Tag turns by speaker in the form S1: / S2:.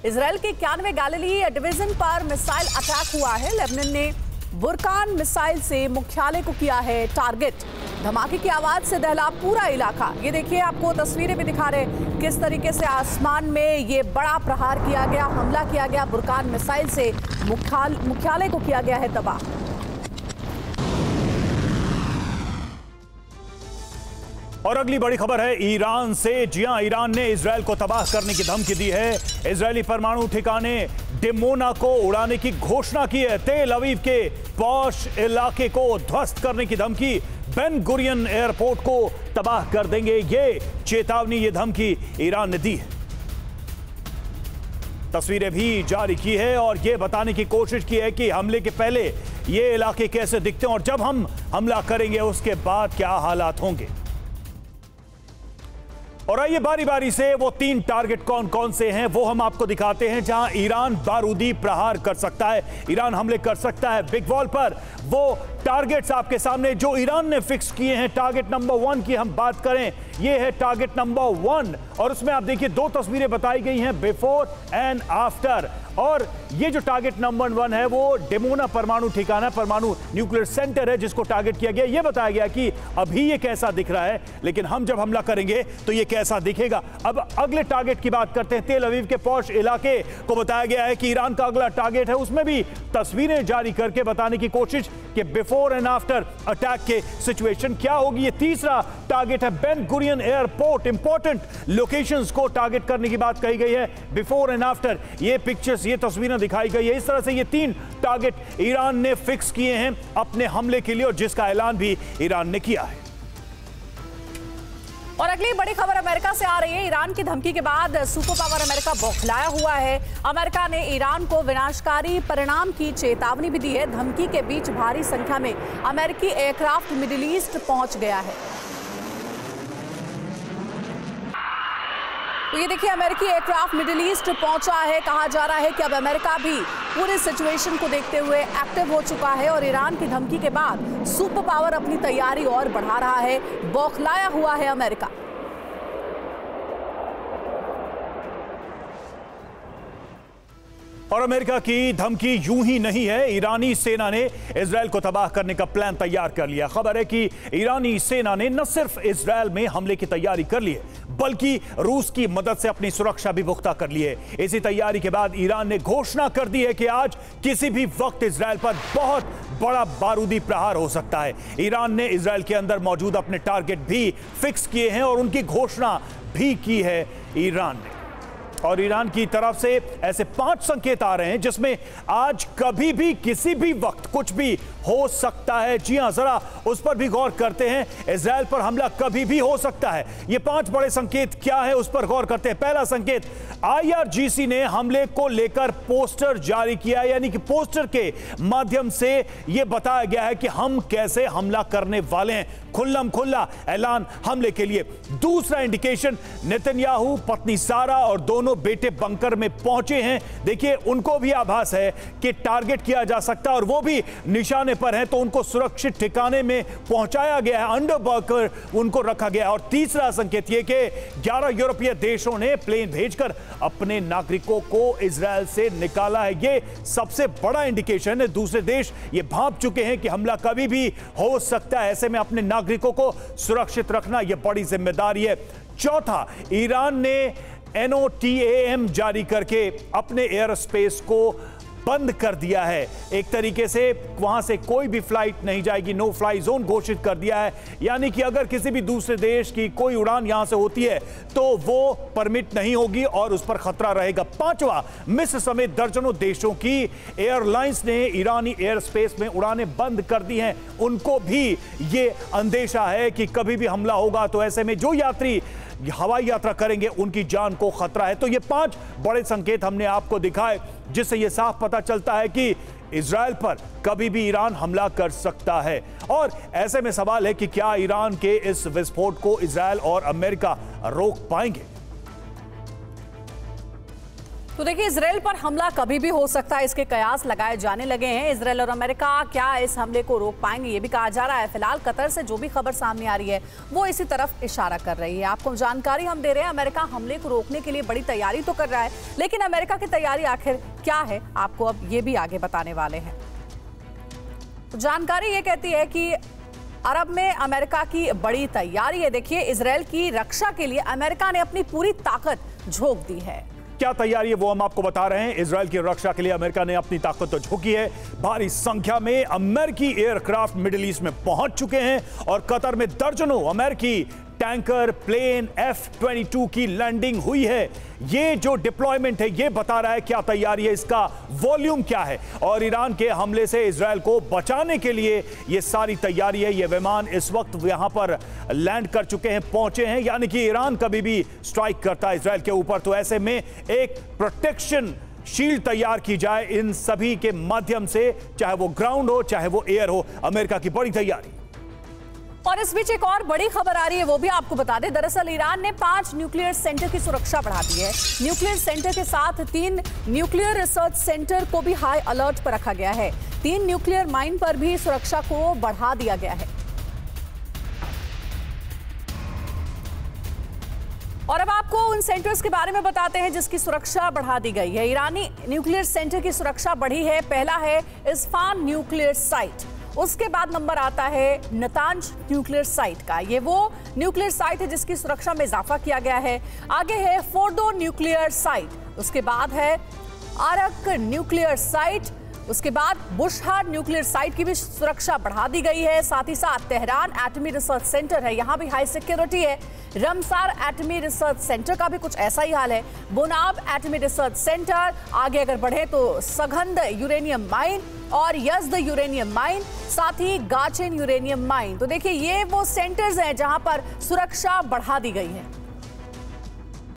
S1: Israel के 91 Galilei division पर missile attack हुआ है। लेबनान ने बुरकान मिसाइल से मुख्यालय को किया है टारगेट। धमाके की आवाज से दहला पूरा इलाका। ये देखिए, आपको तस्वीरें भी दिखा रहे किस तरीके से आसमान में ये बड़ा प्रहार किया गया, हमला किया गया। बुरकान मिसाइल से मुख्यालय को किया गया है तबाह।
S2: और अगली बड़ी खबर है ईरान से। जी हां, ईरान ने इजराइल को तबाह करने की धमकी दी है। इजरायली परमाणु ठिकाने डिमोना को उड़ाने की घोषणा की है। तेल अवीव के पॉश इलाके को ध्वस्त करने की धमकी। बेन गुरियन एयरपोर्ट को तबाह कर देंगे, ये चेतावनी, ये धमकी ईरान ने दी है। तस्वीरें भी जारी की है और ये बताने की कोशिश की है कि हमले के पहले ये इलाके कैसे दिखते हैं और जब हम हमला करेंगे उसके बाद क्या हालात होंगे। और आइए बारी बारी से वो 3 टारगेट कौन कौन से हैं वो हम आपको दिखाते हैं जहां ईरान बारूदी प्रहार कर सकता है, ईरान हमले कर सकता है। बिग वॉल पर वो टारगेट्स आपके सामने जो ईरान ने फिक्स किए हैं। टारगेट नंबर 1 की हम बात करें, ये है टारगेट नंबर 1 और उसमें आप देखिए 2 तस्वीरें बताई गई हैं, बिफोर एंड आफ्टर। और ये जो टारगेट नंबर 1 है वो डिमोना परमाणु ठिकाना, परमाणु न्यूक्लियर सेंटर है जिसको टारगेट किया गया। ये बताया गया कि अभी ये कैसा दिख रहा है, लेकिन हम जब हमला करेंगे तो ये कैसा दिखेगा। अब अगले टारगेट की बात करते हैं। तेल अवीव के पॉश इलाके को बताया गया है कि ईरान का अगला टारगेट है। उसमें भी तस्वीरें जारी करके बताने की कोशिश कि बिफोर एंड आफ्टर अटैक के सिचुएशन क्या होगी। ये तीसरा टारगेट है Ben Gurion airport. Important locations को टारगेट करने की बात कही गई है बिफोर एंड आफ्टर। ये पिक्चर्स, ये तस्वीरें दिखाई गई है। इस तरह से ये 3 टारगेट ईरान ने फिक्स किए हैं अपने हमले के लिए और जिसका ऐलान भी ईरान ने किया है।
S1: और अगली बड़ी खबर अमेरिका से आ रही है। ईरान की धमकी के बाद सुपर पावर अमेरिका बौखलाया हुआ है। अमेरिका ने ईरान को विनाशकारी परिणाम की चेतावनी भी दी है। धमकी के बीच भारी संख्या में अमेरिकी एयरक्राफ्ट मिडिल ईस्ट पहुंच गया है। तो ये देखिए, अमेरिकी एयरक्राफ्ट मिडिल ईस्ट पहुंचा है। कहा जा रहा है कि अब अमेरिका भी पूरे सिचुएशन को देखते हुए एक्टिव हो चुका है और ईरान की धमकी के बाद सुपर पावर अपनी तैयारी और बढ़ा रहा है। बौखलाया हुआ है अमेरिका।
S2: और अमेरिका की धमकी यूं ही नहीं है। ईरानी सेना ने इजराइल को तबाह करने का प्लान तैयार कर लिया। खबर है कि ईरानी सेना ने न सिर्फ इजराइल में हमले की तैयारी कर ली है, बल्कि रूस की मदद से अपनी सुरक्षा भी पुख्ता कर ली है। इसी तैयारी के बाद ईरान ने घोषणा कर दी है कि आज किसी भी वक्त इजराइल पर बहुत बड़ा बारूदी प्रहार हो सकता है। ईरान ने इजराइल के अंदर मौजूद अपने टारगेट भी फिक्स किए हैं और उनकी घोषणा भी की है ईरान ने। और ईरान की तरफ से ऐसे 5 संकेत आ रहे हैं जिसमें आज कभी भी किसी भी वक्त कुछ भी हो सकता है। जी हां, जरा उस पर भी गौर करते हैं। इजराइल पर हमला कभी भी हो सकता है। ये 5 बड़े संकेत क्या है उस पर गौर करते हैं। पहला संकेत, IRGC ने हमले को लेकर पोस्टर जारी किया, यानी कि पोस्टर के माध्यम से यह बताया गया है कि हम कैसे हमला करने वाले हैं। खुल्लम खुल्ला ऐलान हमले के लिए। दूसरा इंडिकेशन, नेतन्याहू, पत्नी सारा और दोनों बेटे बंकर में पहुंचे हैं। देखिए, उनको भी आभास है कि टारगेट किया जा सकता है और वो भी निशाने पर हैं, तो उनको सुरक्षित ठिकाने में पहुंचाया गया है, अंडर बंकर उनको रखा गया है। और तीसरा संकेत ये कि 11 यूरोपीय देशों ने प्लेन भेजकर अपने नागरिकों को इजराइल से निकाला है। ये सबसे बड़ा इंडिकेशन है। दूसरे देश ये भांप चुके हैं कि हमला कभी भी हो सकता है। ऐसे में अपने नागरिकों को सुरक्षित रखना यह बड़ी जिम्मेदारी है। चौथा, ईरान ने NOTAM जारी करके अपने एयर स्पेस को बंद कर दिया है। एक तरीके से वहां से कोई भी फ्लाइट नहीं जाएगी, नो फ्लाई जोन घोषित कर दिया है। यानी कि अगर किसी भी दूसरे देश की कोई उड़ान यहां से होती है तो वो परमिट नहीं होगी और उस पर खतरा रहेगा। 5वां, मिस्र समेत दर्जनों देशों की एयरलाइंस ने ईरानी एयर स्पेस में उड़ानें बंद कर दी हैं। उनको भी ये अंदेशा है कि कभी भी हमला होगा तो ऐसे में जो यात्री हवाई यात्रा करेंगे उनकी जान को खतरा है। तो ये 5 बड़े संकेत हमने आपको दिखाए जिससे यह साफ पता चलता है कि इजराइल पर कभी भी ईरान हमला कर सकता है। और ऐसे में सवाल है कि क्या ईरान के इस विस्फोट को इजराइल और अमेरिका रोक पाएंगे।
S1: तो देखिए, इजराइल पर हमला कभी भी हो सकता है, इसके कयास लगाए जाने लगे हैं। इजराइल और अमेरिका क्या इस हमले को रोक पाएंगे, ये भी कहा जा रहा है। फिलहाल कतर से जो भी खबर सामने आ रही है वो इसी तरफ इशारा कर रही है। आपको जानकारी हम दे रहे हैं, अमेरिका हमले को रोकने के लिए बड़ी तैयारी तो कर रहा है, लेकिन अमेरिका की तैयारी आखिर क्या है, आपको अब ये भी आगे बताने वाले हैं। तो जानकारी ये कहती है कि अरब में अमेरिका की बड़ी तैयारी है। देखिए, इजराइल की रक्षा के लिए अमेरिका ने अपनी पूरी ताकत झोंक दी है।
S2: क्या तैयारी है वो हम आपको बता रहे हैं। इजराइल की रक्षा के लिए अमेरिका ने अपनी ताकत तो झोंकी है। भारी संख्या में अमेरिकी एयरक्राफ्ट मिडिल ईस्ट में पहुंच चुके हैं और कतर में दर्जनों अमेरिकी टैंकर, प्लेन F-22 की लैंडिंग हुई है। ये जो डिप्लॉयमेंट है ये बता रहा है क्या तैयारी है, इसका वॉल्यूम क्या है, और ईरान के हमले से इजराइल को बचाने के लिए ये सारी तैयारी है। ये विमान इस वक्त यहां पर लैंड कर चुके हैं, पहुंचे हैं, यानी कि ईरान कभी भी स्ट्राइक करता है इजराइल के ऊपर, तो ऐसे में एक प्रोटेक्शन शील्ड तैयार की जाए इन सभी के माध्यम से, चाहे वो ग्राउंड हो चाहे वो एयर हो। अमेरिका की बड़ी तैयारी।
S1: और इस बीच एक और बड़ी खबर आ रही है, वो भी आपको बता दें। दरअसल ईरान ने 5 न्यूक्लियर सेंटर की सुरक्षा बढ़ा दी है। न्यूक्लियर सेंटर के साथ 3 न्यूक्लियर रिसर्च सेंटर को भी हाई अलर्ट पर रखा गया है। 3 न्यूक्लियर माइन पर भी सुरक्षा को बढ़ा दिया गया है। और अब आपको उन सेंटर्स के बारे में बताते हैं जिसकी सुरक्षा बढ़ा दी गई है। ईरानी न्यूक्लियर सेंटर की सुरक्षा बढ़ी है। पहला है इस्फान न्यूक्लियर साइट, उसके बाद नंबर आता है नतांज न्यूक्लियर साइट का। ये वो न्यूक्लियर साइट है जिसकी सुरक्षा में इजाफा किया गया है। आगे है फोर्डो न्यूक्लियर साइट, उसके बाद है आरक न्यूक्लियर साइट, उसके बाद बुशहार न्यूक्लियर साइट की भी सुरक्षा बढ़ा दी गई है। साथ ही साथ तेहरान एटमी रिसर्च सेंटर है, यहां भी हाई सिक्योरिटी है। रमसार एटमी रिसर्च सेंटर का भी कुछ ऐसा ही हाल है। बोनाब एटमी रिसर्च सेंटर, आगे अगर बढ़े तो सघंद यूरेनियम माइन और यज़्द यूरेनियम माइन, साथ ही गाचेन यूरेनियम माइन। तो देखिए, ये वो सेंटर्स हैं जहां पर सुरक्षा बढ़ा दी गई है।